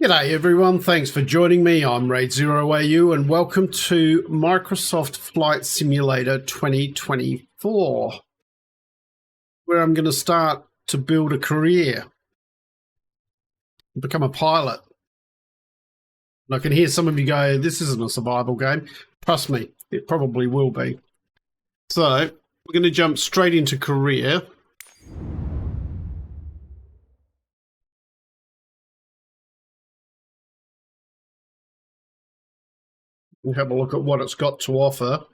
G'day everyone, thanks for joining me. I'm Raidzero AU and welcome to Microsoft Flight Simulator 2024, where I'm going to start to build a career, become a pilot. And I can hear some of you go, this isn't a survival game. Trust me, it probably will be. So we're going to jump straight into career. We'll have a look at what it's got to offer.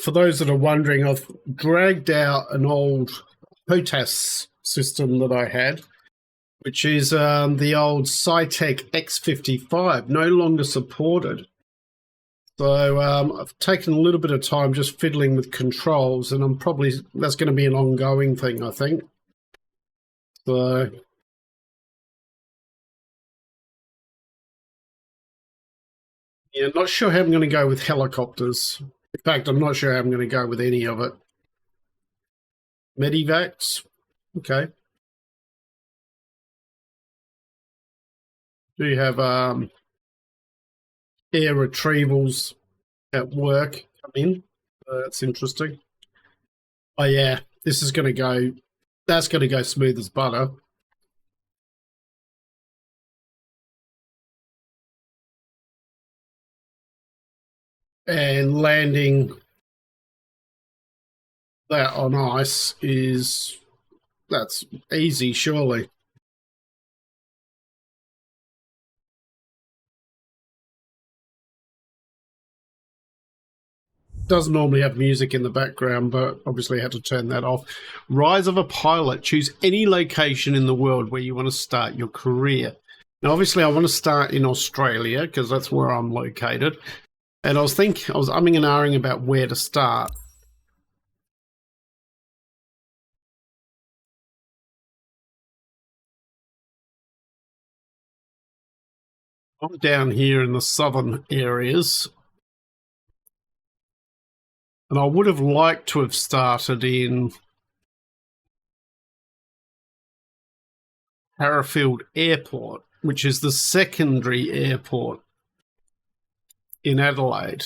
For those that are wondering, I've dragged out an old HOTAS system that I had, which is the old Cytec X55, no longer supported. So I've taken a little bit of time just fiddling with controls, and that's going to be an ongoing thing, I think. So yeah, not sure how I'm going to go with helicopters. In fact, I'm not sure how I'm going to go with any of it. Medivacs, okay. Do you have air retrievals at work come in? That's interesting. Oh yeah, this is going to go, that's going to go smooth as butter. And landing that on ice that's easy, surely. Doesn't normally have music in the background, but obviously I had to turn that off. Rise of a pilot. Choose any location in the world where you want to start your career. Now, obviously, I want to start in Australia because that's where I'm located. And I was umming and ahhing about where to start. I'm down here in the southern areas. And I would have liked to have started in Harrowfield Airport, which is the secondary airport in Adelaide.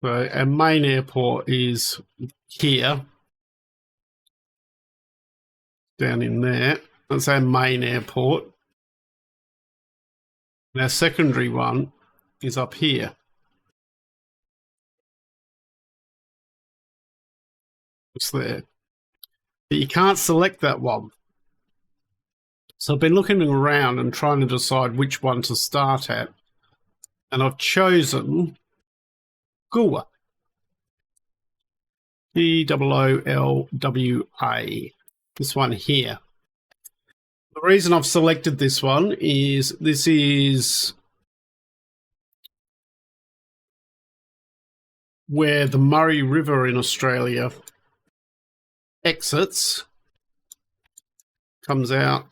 So our main airport is here, down in there. That's our main airport. And our secondary one is up here. It's there. But you can't select that one. So I've been looking around and trying to decide which one to start at. And I've chosen Goolwa. Goolwa. This one here. The reason I've selected this one is this is where the Murray River in Australia exits, comes out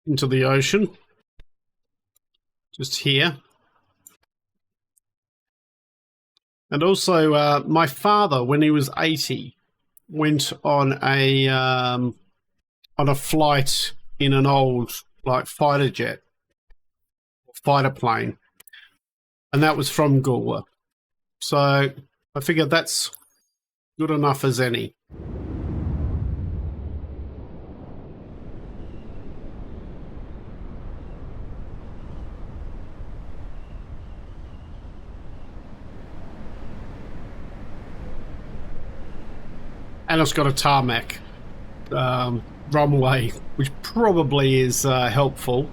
into the ocean, just here. And also my father, when he was 80, went on a flight in an old fighter jet, fighter plane, and that was from Goolwa. So I figured that's good enough as any. And it's got a tarmac runway, which probably is helpful.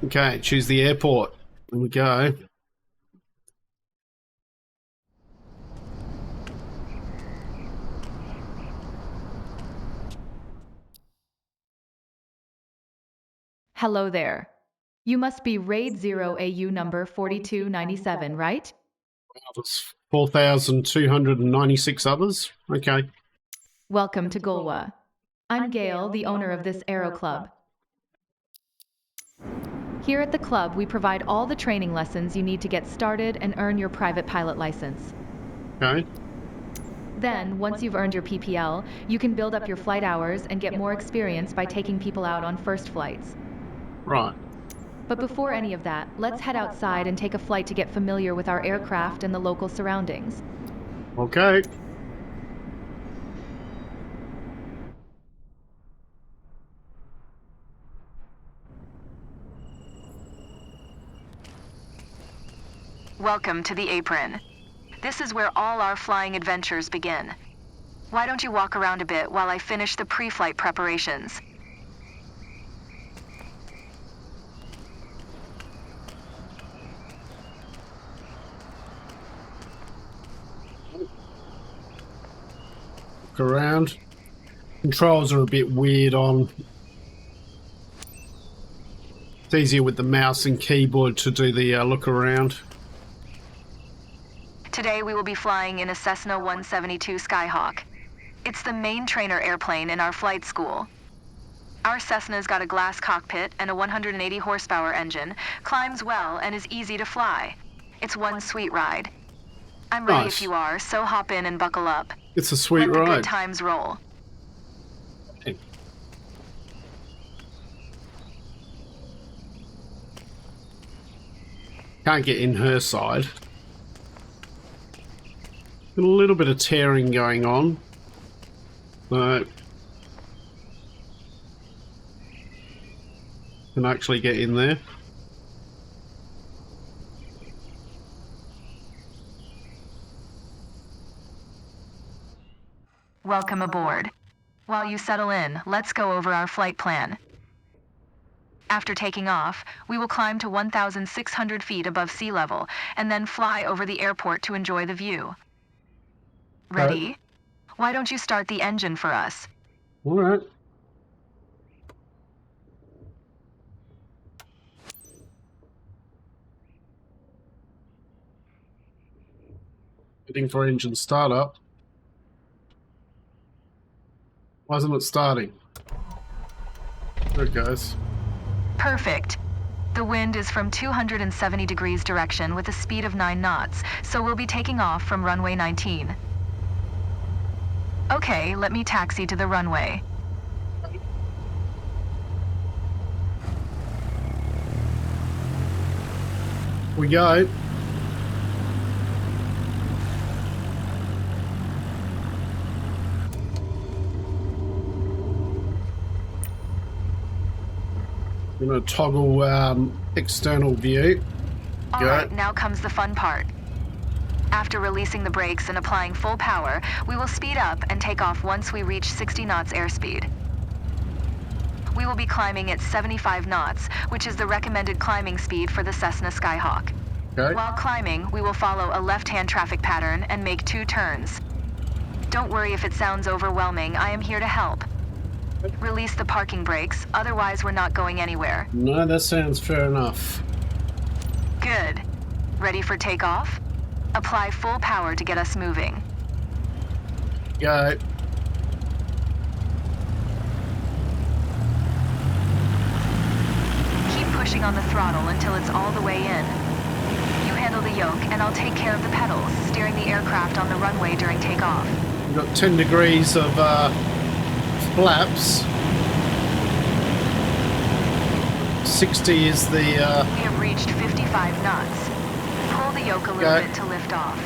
Okay, choose the airport. There we go. Hello there. You must be Raidzero AU number 4297, right? There's 4,296 others. Okay. Welcome to Goolwa. I'm Gail, the owner of this Aero Club. Here at the club, we provide all the training lessons you need to get started and earn your private pilot license. Okay. Then, once you've earned your PPL, you can build up your flight hours and get more experience by taking people out on first flights. Right. But before any of that, let's head outside and take a flight to get familiar with our aircraft and the local surroundings. Okay. Welcome to the apron. This is where all our flying adventures begin. Why don't you walk around a bit while I finish the pre-flight preparations? Look around. Controls are a bit weird on. It's easier with the mouse and keyboard to do the look around. Today we will be flying in a Cessna 172 Skyhawk. It's the main trainer airplane in our flight school. Our Cessna's got a glass cockpit and a 180 horsepower engine, climbs well, and is easy to fly. It's one sweet ride. I'm ready Nice. if you are, so hop in and buckle up. It's a sweet Let the ride. good times roll. Can't get in her side. A little bit of tearing going on. So can actually get in there. Welcome aboard. While you settle in, let's go over our flight plan. After taking off, we will climb to 1,600 feet above sea level and then fly over the airport to enjoy the view. Ready? Why don't you start the engine for us? All right. Waiting for engine startup. Why isn't it starting? There it goes. Perfect. The wind is from 270 degrees direction with a speed of 9 knots, so we'll be taking off from runway 19. Okay, let me taxi to the runway. We go. I'm going to toggle external view. All right, now comes the fun part. After releasing the brakes and applying full power, we will speed up and take off once we reach 60 knots airspeed. We will be climbing at 75 knots, which is the recommended climbing speed for the Cessna Skyhawk. Okay. While climbing, we will follow a left-hand traffic pattern and make 2 turns. Don't worry if it sounds overwhelming, I am here to help. Release the parking brakes, otherwise we're not going anywhere. No, that sounds fair enough. Good. Ready for takeoff? Apply full power to get us moving. Go. Keep pushing on the throttle until it's all the way in. You handle the yoke, and I'll take care of the pedals, steering the aircraft on the runway during takeoff. We've got 10 degrees of flaps. 60 is the... We have reached 55 knots. Pull the yoke a little bit to lift off.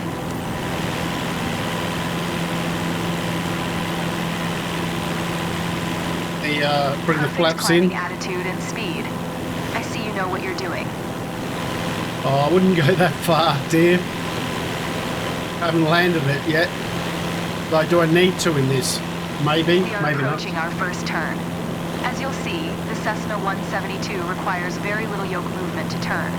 Bring the Perfect flaps in. climbing attitude and speed. I see you know what you're doing. Oh, I wouldn't go that far, dear. Haven't landed it yet. Like, do I need to in this? Maybe, We are maybe not. approaching our first turn. As you'll see, the Cessna 172 requires very little yoke movement to turn.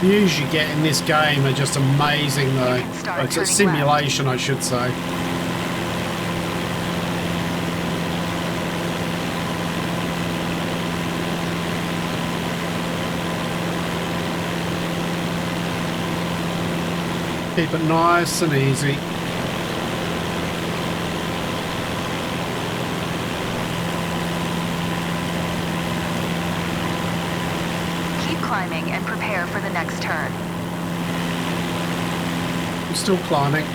Views you get in this game are just amazing, though. You can start It's a turning simulation, I should say. Keep it nice and easy. Keep climbing and prepare for the next turn. I'm still climbing.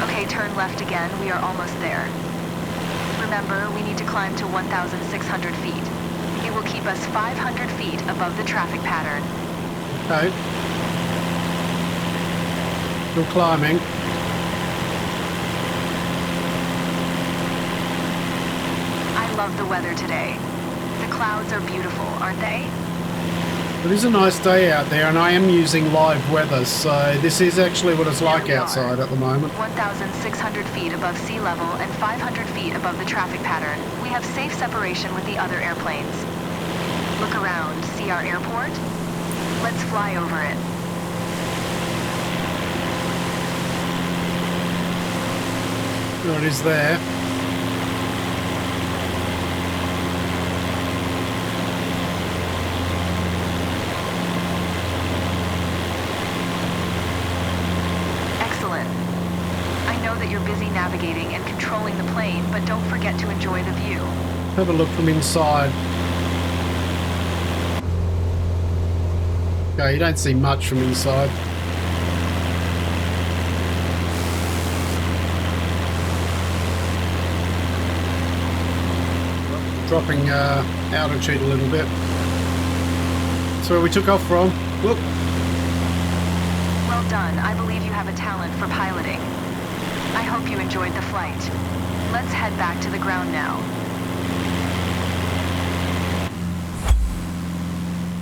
Okay, turn left again. We are almost there. Remember, we need to climb to 1,600 feet. It will keep us 500 feet above the traffic pattern. Okay. Still climbing. I love the weather today. The clouds are beautiful, aren't they? It is a nice day out there, and I am using live weather, so this is actually what it's like outside at the moment. 1,600 feet above sea level and 500 feet above the traffic pattern. We have safe separation with the other airplanes. Look around. See our airport? Let's fly over it. There it is there. You're busy navigating and controlling the plane, but don't forget to enjoy the view. Have a look from inside. Okay, you don't see much from inside. Dropping altitude a little bit. That's where we took off from. Look. Well done. I believe you have a talent for piloting. I hope you enjoyed the flight. Let's head back to the ground now.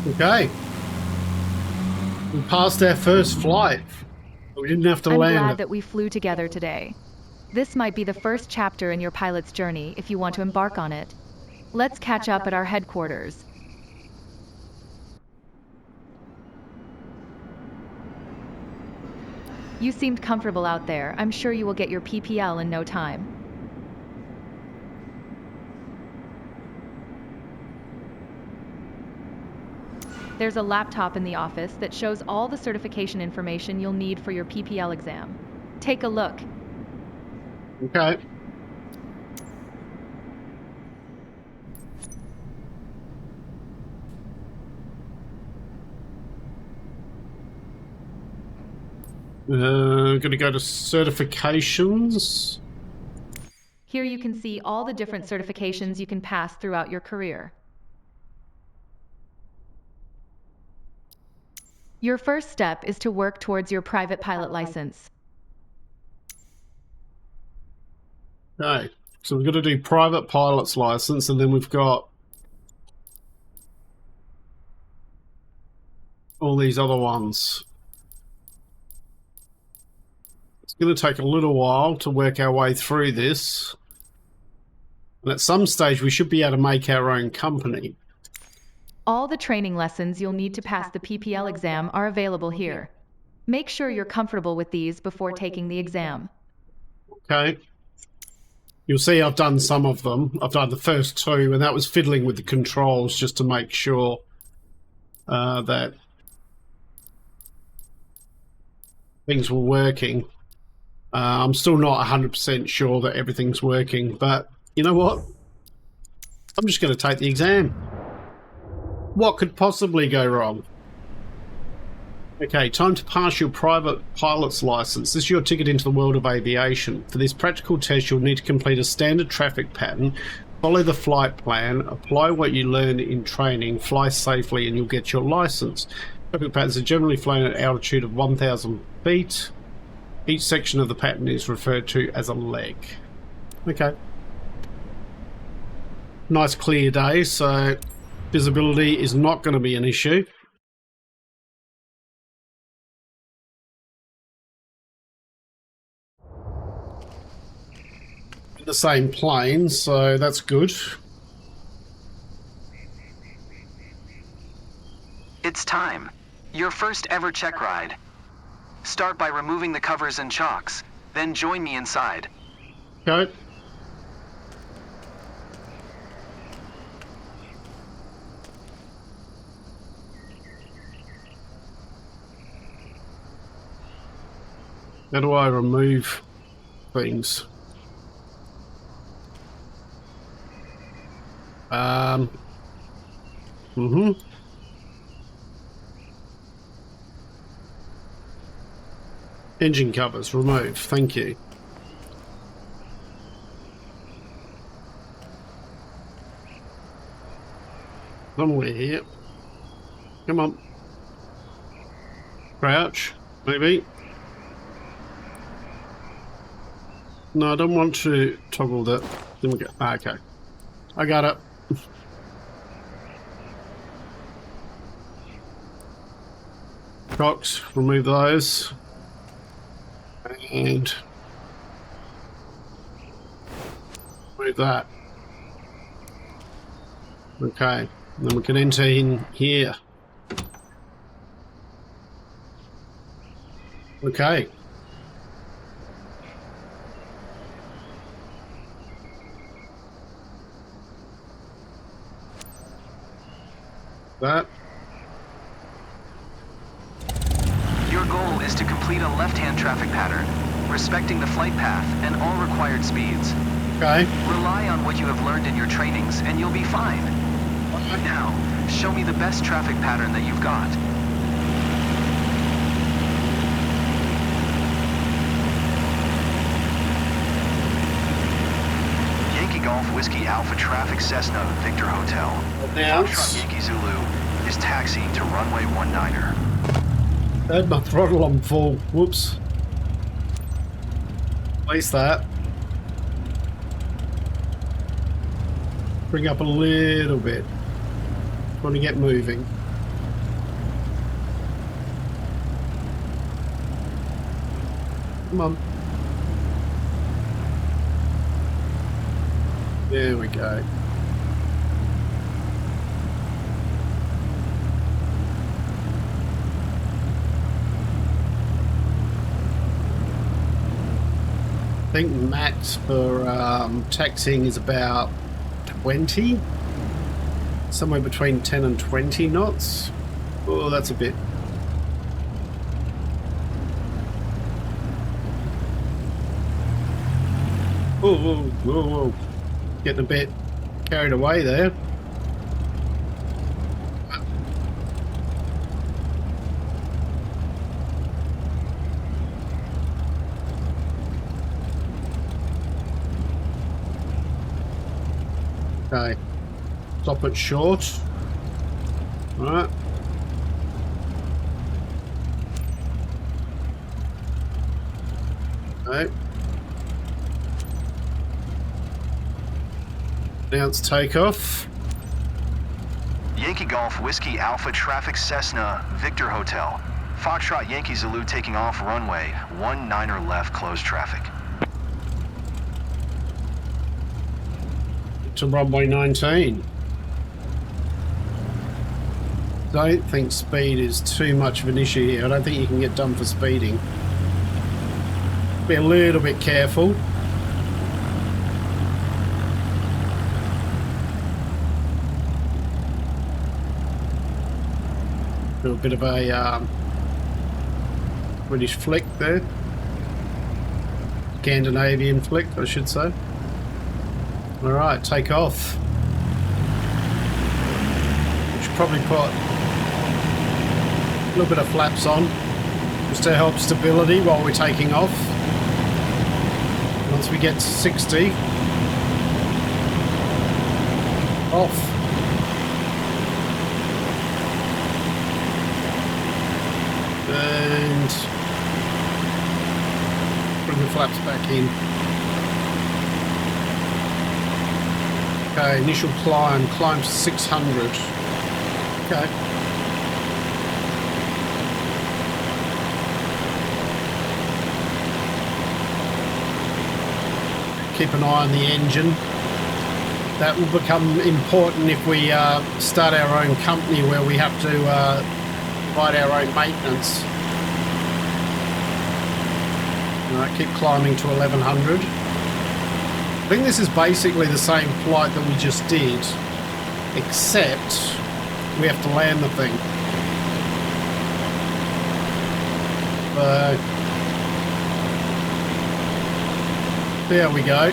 Okay. We passed our first flight. We didn't have to land. I'm glad that we flew together today. This might be the first chapter in your pilot's journey if you want to embark on it. Let's catch up at our headquarters. You seemed comfortable out there. I'm sure you will get your PPL in no time. There's a laptop in the office that shows all the certification information you'll need for your PPL exam. Take a look. Okay. Going to go to certifications. Here you can see all the different certifications you can pass throughout your career. Your first step is to work towards your private pilot license. Okay, so we've got to do private pilot's license, and then we've got all these other ones. It's going to take a little while to work our way through this. And at some stage, we should be able to make our own company. All the training lessons you'll need to pass the PPL exam are available here. Make sure you're comfortable with these before taking the exam. Okay. You'll see I've done some of them. I've done the first two, and that was fiddling with the controls just to make sure that things were working. I'm still not 100% sure that everything's working, but you know what? I'm just going to take the exam. What could possibly go wrong? Okay, time to pass your private pilot's license. This is your ticket into the world of aviation. For this practical test, you'll need to complete a standard traffic pattern, follow the flight plan, apply what you learn in training, fly safely, and you'll get your license. Traffic patterns are generally flown at an altitude of 1,000 feet. Each section of the pattern is referred to as a leg. Okay. Nice clear day, so visibility is not going to be an issue. The same plane, so that's good. It's time. Your first ever check ride. Start by removing the covers and chocks, then join me inside. Okay. How do I remove things? Mm-hmm. Engine covers removed. Thank you. Somewhere here. Come on. Crouch. Maybe. No, I don't want to toggle that. Then we go. Okay. I got it. Shocks. Remove those. And remove that. Okay. Then we can enter in here. Okay. That. Your goal is to complete a left-hand traffic pattern, respecting the flight path and all required speeds. Okay. Rely on what you have learned in your trainings and you'll be fine. Now, show me the best traffic pattern that you've got. Yankee Golf Whiskey Alpha Traffic Cessna Victor Hotel. Announce. Foxtrot Yankee Zulu is taxiing to runway 19er. I had my throttle on full. Whoops. Place that. Bring up a little bit. Want to get moving. Come on. There we go. I think max for taxiing is about 20, somewhere between 10 and 20 knots. Oh, that's a bit. Whoa, whoa, whoa, whoa. Getting a bit carried away there. Okay, stop it short. All right. Okay. Announce takeoff. Yankee Golf Whiskey Alpha Traffic Cessna Victor Hotel. Foxtrot Yankee Zulu taking off runway 19er left, closed traffic. To runway 19. Don't think speed is too much of an issue here. I don't think you can get done for speeding. Be a little bit careful. Do a bit of a British flick there. Scandinavian flick, I should say. Alright, take off. We should probably put a little bit of flaps on just to help stability while we're taking off. Once we get to 60, off. And bring the flaps back in. Okay, initial climb to 600. Okay. Keep an eye on the engine. That will become important if we start our own company where we have to provide our own maintenance. All right, keep climbing to 1100. I think this is basically the same flight that we just did, except we have to land the thing. There we go.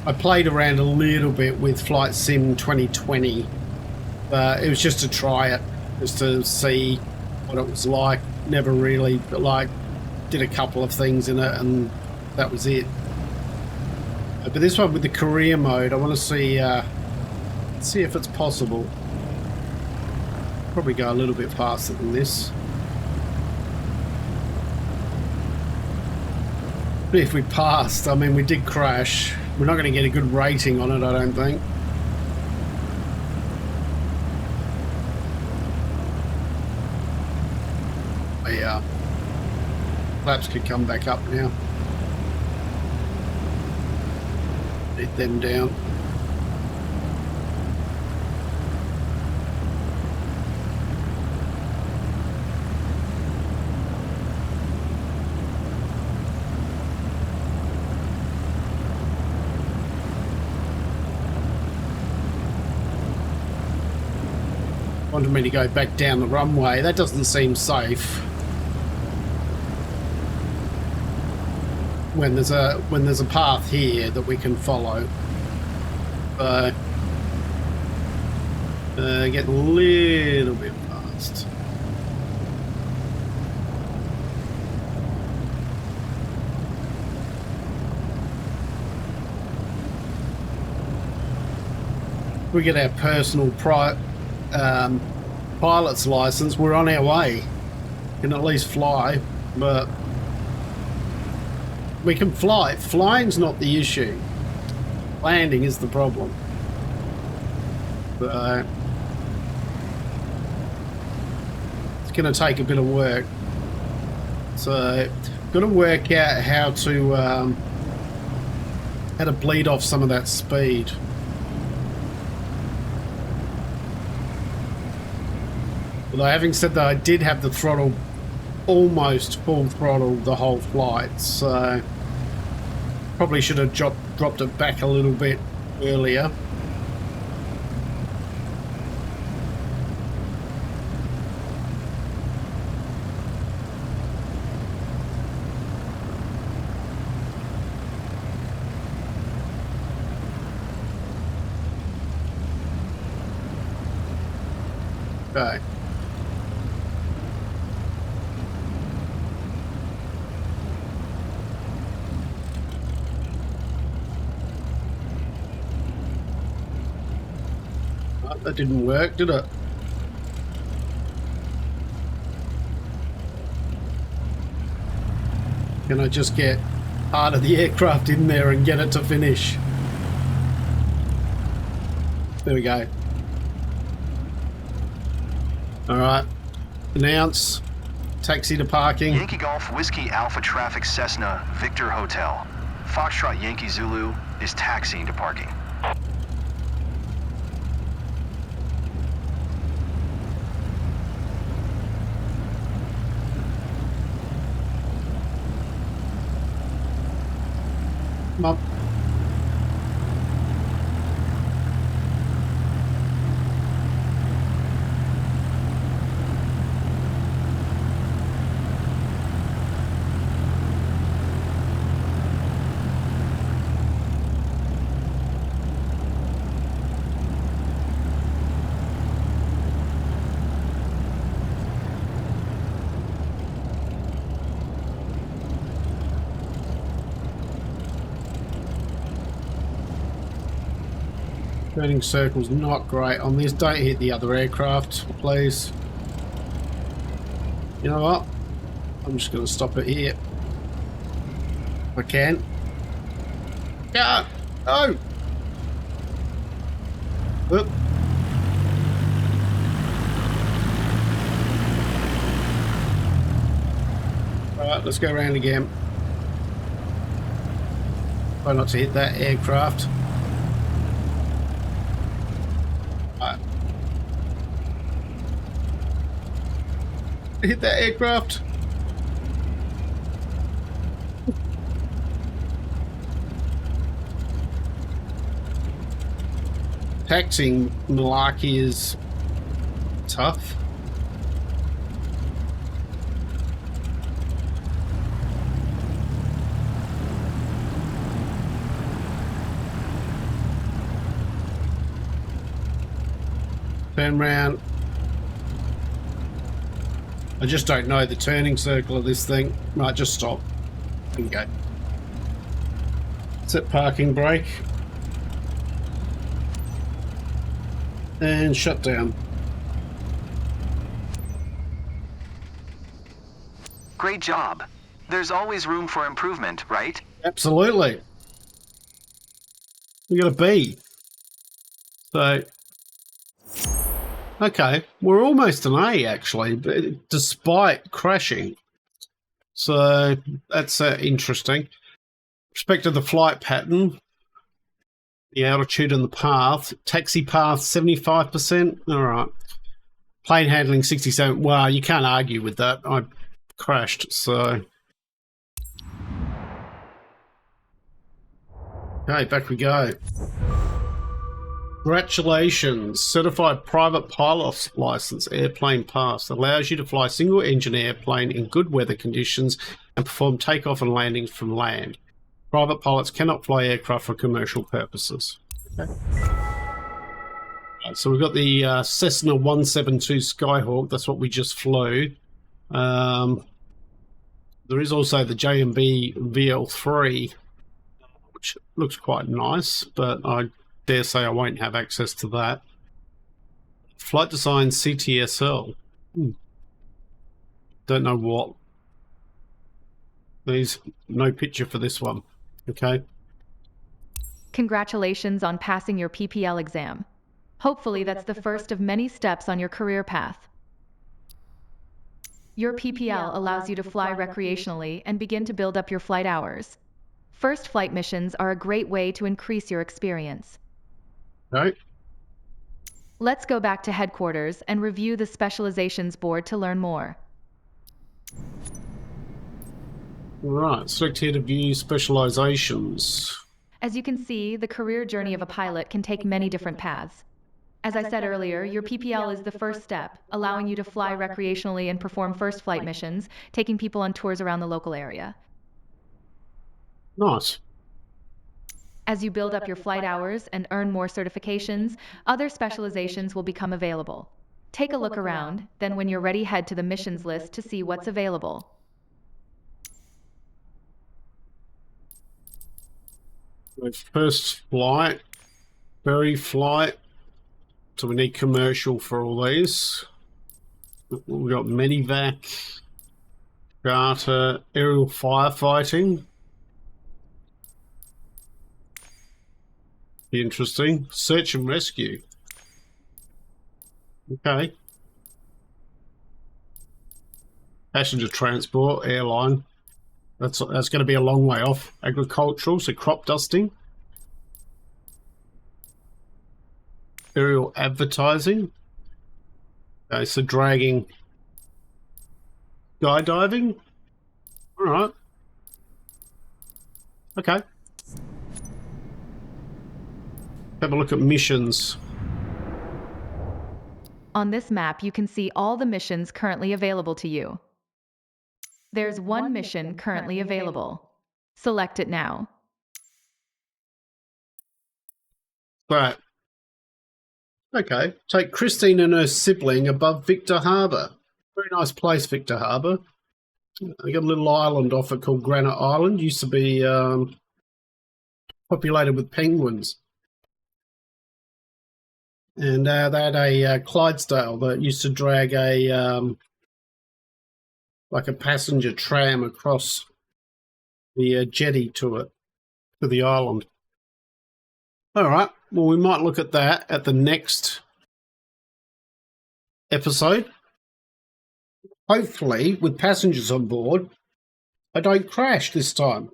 I played around a little bit with Flight Sim 2020. It was just to try it, just to see what it was like. Never really, like, did a couple of things in it and that was it. But this one with the career mode, I want to see if it's possible. Probably go a little bit faster than this. But if we passed, I mean, we did crash. We're not going to get a good rating on it, I don't think. Yeah. Flaps could come back up now. Let them down. Wanted me to go back down the runway. That doesn't seem safe. When there's a path here that we can follow. Getting a little bit fast. We get our personal pilot's license, we're on our way. Can at least fly, but we can fly. Flying's not the issue. Landing is the problem. But it's going to take a bit of work. So, got to work out how to bleed off some of that speed. Although having said that, I did have the throttle almost full throttle the whole flight, so probably should have dropped it back a little bit earlier. Okay. That didn't work, did it? Can I just get part of the aircraft in there and get it to finish? There we go. Alright. Announce. Taxi to parking. Yankee Golf Whiskey Alpha Traffic Cessna Victor Hotel. Foxtrot Yankee Zulu is taxiing to parking. Up. Turning circles not great on this. Don't hit the other aircraft, please. You know what? I'm just going to stop it here. If I can. Yeah. No. Oop. Alright, let's go around again. Try not to hit that aircraft. Hit that aircraft. Taxiing malarkey is tough. Turn round. I just don't know the turning circle of this thing. Right, just stop. There we go. Set parking brake. And shut down. Great job. There's always room for improvement, right? Absolutely. We got a B. So, okay, we're almost an A actually, but despite crashing. So that's interesting. Respect to the flight pattern, the altitude and the path. Taxi path 75%. All right. Plane handling 67. Well, you can't argue with that. I crashed, so. Okay, back we go. Congratulations. Certified private pilot's license, airplane pass. Allows you to fly single engine airplane in good weather conditions and perform takeoff and landings from land. Private pilots cannot fly aircraft for commercial purposes. Okay. Right, so we've got the Cessna 172 Skyhawk. That's what we just flew. There is also the J&B VL3, which looks quite nice, but I dare say I won't have access to that. Flight design CTSL. Don't know what. There's no picture for this one. Okay. Congratulations on passing your PPL exam. Hopefully that's the first of many steps on your career path. Your PPL allows you to fly recreationally and begin to build up your flight hours. First flight missions are a great way to increase your experience. Right. Let's go back to headquarters and review the specializations board to learn more. Right, select here to view specializations. As you can see, the career journey of a pilot can take many different paths. As I said earlier, your PPL is the first step, allowing you to fly recreationally and perform first flight missions, taking people on tours around the local area. Nice. As you build up your flight hours and earn more certifications, other specializations will become available. Take a look around, then when you're ready, head to the missions list to see what's available. First flight, ferry flight. So we need commercial for all these. We've got medevac, charter, aerial firefighting. Be interesting. Search and rescue. Okay. Passenger transport, airline. That's going to be a long way off. Agricultural, so crop dusting. Aerial advertising. Okay, so dragging. Skydiving. All right. Okay. Have a look at missions. On this map, you can see all the missions currently available to you. There's one mission currently available. Select it now. Right. Okay. Take Christine and her sibling above Victor Harbour. Very nice place, Victor Harbour. They got a little island off it called Granite Island. Used to be populated with penguins. And they had a Clydesdale that used to drag a like a passenger tram across the jetty to the island. All right. Well, we might look at that at the next episode. Hopefully, with passengers on board, I don't crash this time.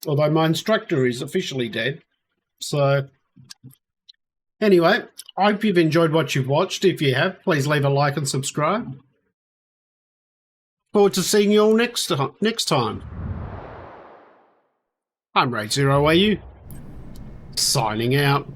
Although my instructor is officially dead. So, anyway, I hope you've enjoyed what you've watched. If you have, please leave a like and subscribe. Forward to seeing you all next time. I'm Raidzero, signing out.